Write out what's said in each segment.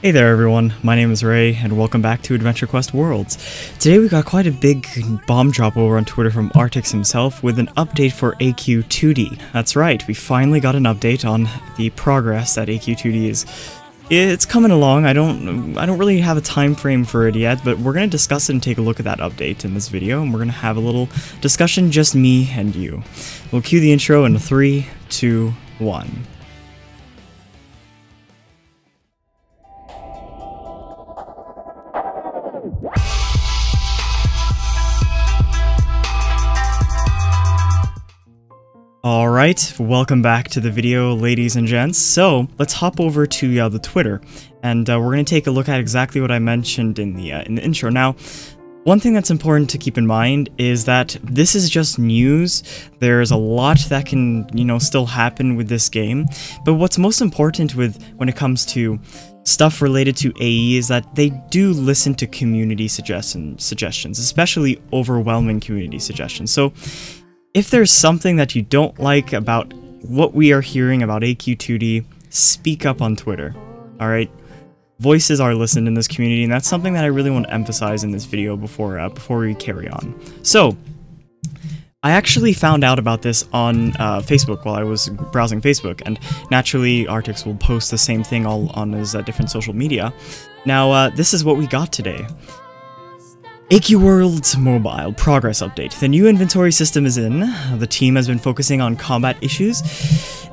Hey there everyone, my name is Ray, and welcome back to Adventure Quest Worlds. Today we got quite a big bomb drop over on Twitter from Artix himself with an update for AQ2D. That's right, we finally got an update on the progress that AQ2D is. It's coming along. I don't really have a time frame for it yet, but we're going to discuss it and take a look at that update in this video, and we're going to have a little discussion, just me and you. We'll cue the intro in 3, 2, 1. Alright, welcome back to the video, ladies and gents. So, let's hop over to the Twitter, and we're going to take a look at exactly what I mentioned in the intro. Now, one thing that's important to keep in mind is that this is just news. There's a lot that can, still happen with this game, but what's most important when it comes to stuff related to AE is that they do listen to community suggestions, especially overwhelming community suggestions. So, if there's something that you don't like about what we are hearing about AQ2D, speak up on Twitter, alright? Voices are listened in this community, and that's something that I really want to emphasize in this video before we carry on. So, I actually found out about this on Facebook while I was browsing Facebook, and naturally Artix will post the same thing all on his different social media. Now, this is what we got today. AQ Worlds Mobile Progress Update. The new inventory system is in. The team has been focusing on combat issues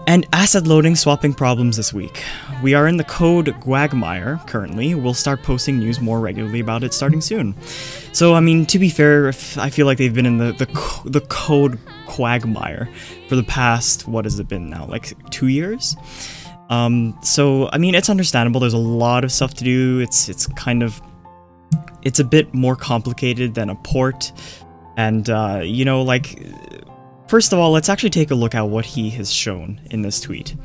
and asset loading swapping problems this week. We are in the code Quagmire currently. We'll start posting news more regularly about it starting soon. So, I mean, to be fair, I feel like they've been in the code Quagmire for the past, what has it been now, like 2 years? So, I mean, it's understandable. There's a lot of stuff to do. It's a bit more complicated than a port, and first of all, let's actually take a look at what he has shown in this tweet.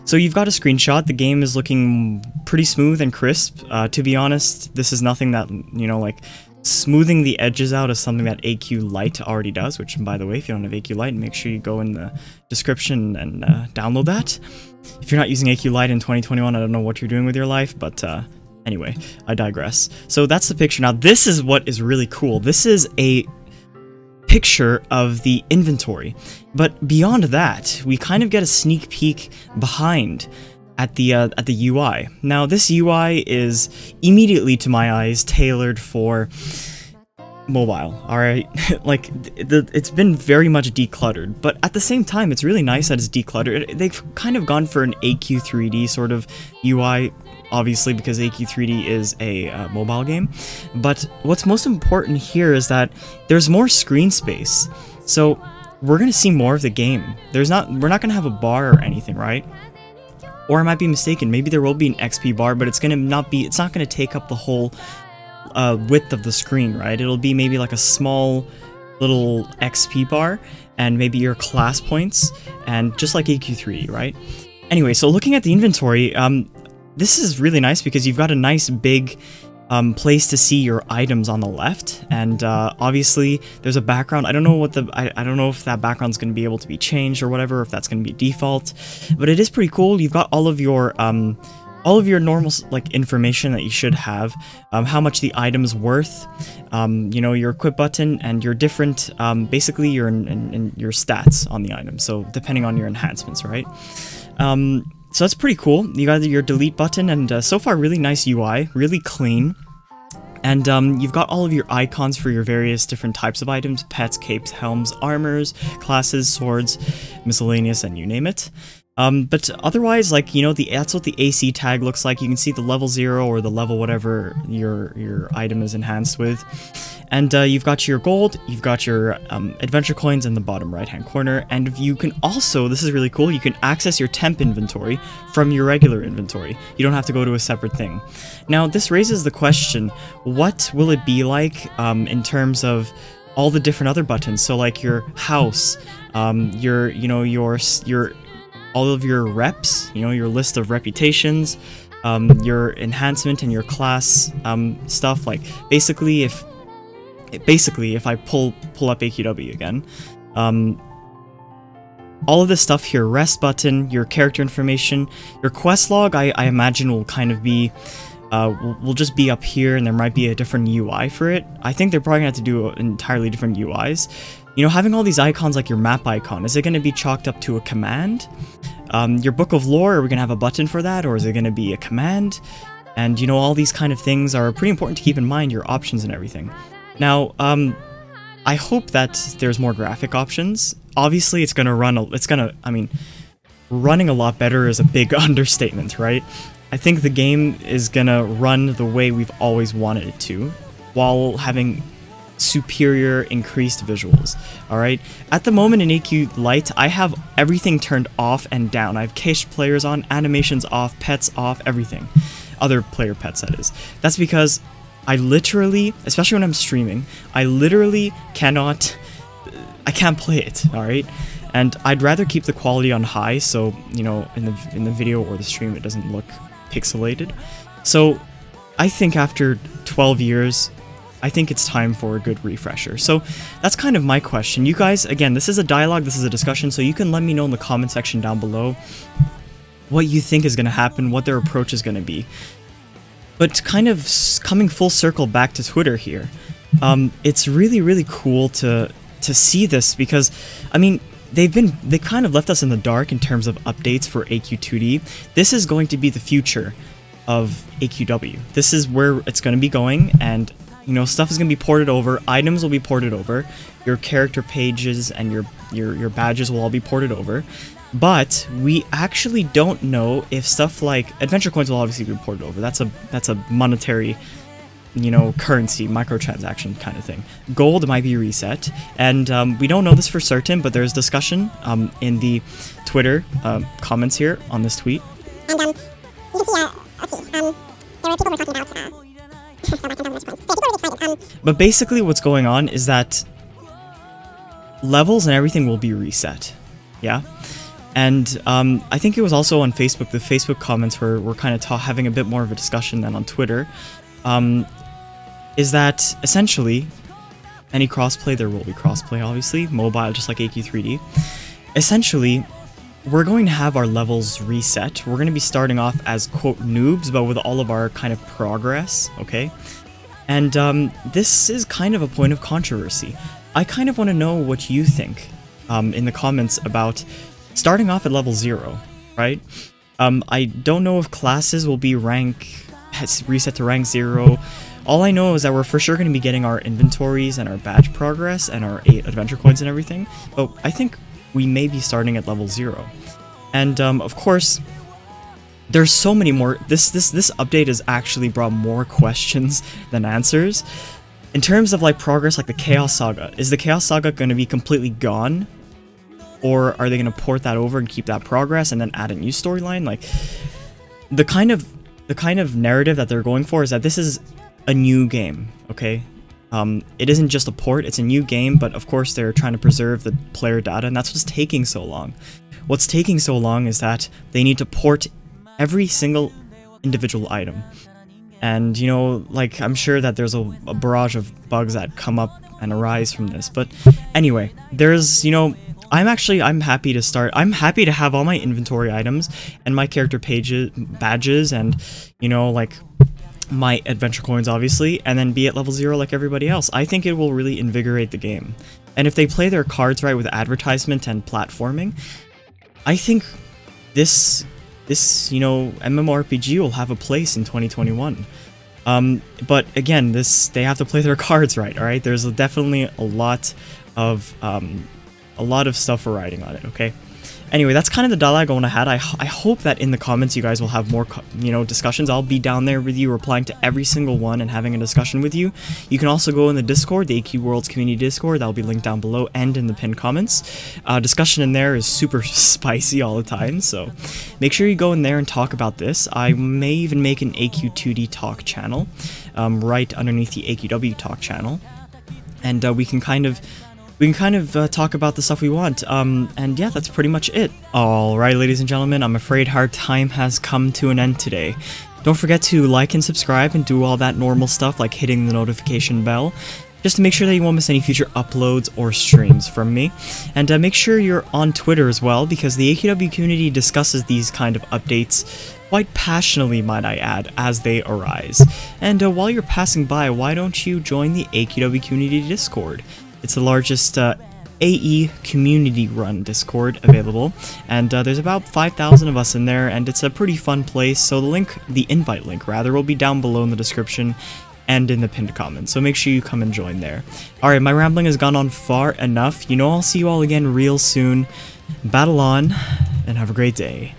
So you've got a screenshot. The game is looking pretty smooth and crisp. To be honest, this is nothing that, smoothing the edges out is something that AQ Lite already does, which, by the way, if you don't have AQ Lite, make sure you go in the description and download that. If you're not using AQ Lite in 2021, I don't know what you're doing with your life, but anyway, I digress. So that's the picture. Now, this is what is really cool. This is a picture of the inventory. But beyond that, we kind of get a sneak peek behind at the UI. Now, this UI is immediately, to my eyes, tailored for mobile, alright? It's been very much decluttered, but at the same time, it's really nice that it's decluttered. They've kind of gone for an AQ3D sort of UI, obviously, because AQ3D is a mobile game. But what's most important here is that there's more screen space. So we're going to see more of the game. We're not going to have a bar or anything, right? Or I might be mistaken. Maybe there will be an XP bar, but it's not going to take up the whole width of the screen, right? It'll be maybe like a small little XP bar and maybe your class points, and just like AQ3D, right? Anyway, so looking at the inventory, this is really nice because you've got a nice big place to see your items on the left, and obviously there's a background. I don't know I don't know if that background's going to be able to be changed or whatever, if that's going to be default, but it is pretty cool. You've got all of your normal information that you should have, how much the item's worth, your equip button, and your different basically your stats on the item. So depending on your enhancements, right? So that's pretty cool. You got your delete button, and so far really nice UI, really clean. And you've got all of your icons for your various different types of items: pets, capes, helms, armors, classes, swords, miscellaneous, and you name it. But otherwise, that's what the AC tag looks like. You can see the level 0 or the level whatever your item is enhanced with. And you've got your gold, you've got your adventure coins in the bottom right-hand corner, and you can also, this is really cool, you can access your temp inventory from your regular inventory. You don't have to go to a separate thing. Now, this raises the question, what will it be like in terms of all the different other buttons? So like your house, all of your reps, your list of reputations, your enhancement and your class stuff. Like basically if I pull up AQW again, all of this stuff here, rest button, your character information, your quest log, I imagine will kind of be will just be up here, and there might be a different UI for it. I think they're probably going to have to do entirely different UIs. You know, having all these icons like your map icon, is it going to be chalked up to a command? Your Book of Lore, are we going to have a button for that, or is it going to be a command? And, you know, all these kind of things are pretty important to keep in mind, your options and everything. Now, I hope that there's more graphic options. Obviously, it's going to run, I mean, running a lot better is a big understatement, right? I think the game is gonna run the way we've always wanted it to, while having superior increased visuals, alright? At the moment in AQ Lite, I have everything turned off and down. I have cached players on, animations off, pets off, everything. Other player pets, that is. That's because I literally, especially when I'm streaming, I literally can't play it, alright? And I'd rather keep the quality on high, so, you know, in the video or the stream it doesn't look pixelated. So I think after 12 years, I think it's time for a good refresher. So that's kind of my question. You guys, again, this is a dialogue, this is a discussion, so you can let me know in the comment section down below what you think is going to happen, what their approach is going to be. But kind of coming full circle back to Twitter here, it's really, really cool to see this, because, I mean, they kind of left us in the dark in terms of updates for AQ2D. This is going to be the future of AQW. This is where it's going to be going, and, you know, stuff is going to be ported over, items will be ported over, your character pages and your badges will all be ported over. But we actually don't know if stuff like adventure coins will obviously be ported over. That's a monetary, you know, currency, microtransaction kind of thing. Gold might be reset, and we don't know this for certain, but there's discussion in the Twitter comments here on this tweet. And you can see, let's see, there were people who were talking about, but basically what's going on is that levels and everything will be reset, yeah? And I think it was also on Facebook, the Facebook comments were kind of having a bit more of a discussion than on Twitter. Is that essentially any crossplay, there will be crossplay obviously, mobile just like AQ3D. Essentially, we're going to have our levels reset. We're going to be starting off as quote noobs, but with all of our kind of progress, okay? And this is kind of a point of controversy. I kind of want to know what you think in the comments about starting off at level 0, right? I don't know if classes will be reset to rank 0. All I know is that we're for sure going to be getting our inventories and our badge progress and our 8 adventure coins and everything, but I think we may be starting at level 0. And of course, there's so many more. This update has actually brought more questions than answers. In terms of like progress, like the Chaos Saga, is the Chaos Saga going to be completely gone? Or are they going to port that over and keep that progress and then add a new storyline? Like, the kind of narrative that they're going for is that this is a new game, okay? It isn't just a port, it's a new game, but of course they're trying to preserve the player data, and that's what's taking so long. What's taking so long is that they need to port every single individual item. And, you know, like, I'm sure that there's a barrage of bugs that come up and arise from this, but anyway, there's, you know, I'm happy to start. I'm happy to have all my inventory items and my character pages, badges, and, you know, like, my adventure coins, obviously, and then be at level 0 like everybody else. I think it will really invigorate the game. And if they play their cards right with advertisement and platforming, I think this, you know, MMORPG will have a place in 2021. But again, they have to play their cards right, alright? There's definitely a lot of stuff we're riding on it, okay? Anyway, that's kind of the dialogue I want to have. I hope that in the comments you guys will have more, you know, discussions. I'll be down there with you, replying to every single one and having a discussion with you. You can also go in the Discord, the AQ Worlds Community Discord. That'll be linked down below and in the pinned comments. Discussion in there is super spicy all the time, so make sure you go in there and talk about this. I may even make an AQ2D talk channel right underneath the AQW talk channel, and we can kind of talk about the stuff we want, and yeah, that's pretty much it. Alright, ladies and gentlemen, I'm afraid our time has come to an end today. Don't forget to like and subscribe and do all that normal stuff like hitting the notification bell, just to make sure that you won't miss any future uploads or streams from me. And make sure you're on Twitter as well, because the AQW community discusses these kind of updates quite passionately, might I add, as they arise. And while you're passing by, why don't you join the AQW Community Discord? It's the largest AE community-run Discord available, and there's about 5,000 of us in there, and it's a pretty fun place. So the invite link rather, will be down below in the description and in the pinned comment, so make sure you come and join there. Alright, my rambling has gone on far enough. I'll see you all again real soon. Battle on, and have a great day.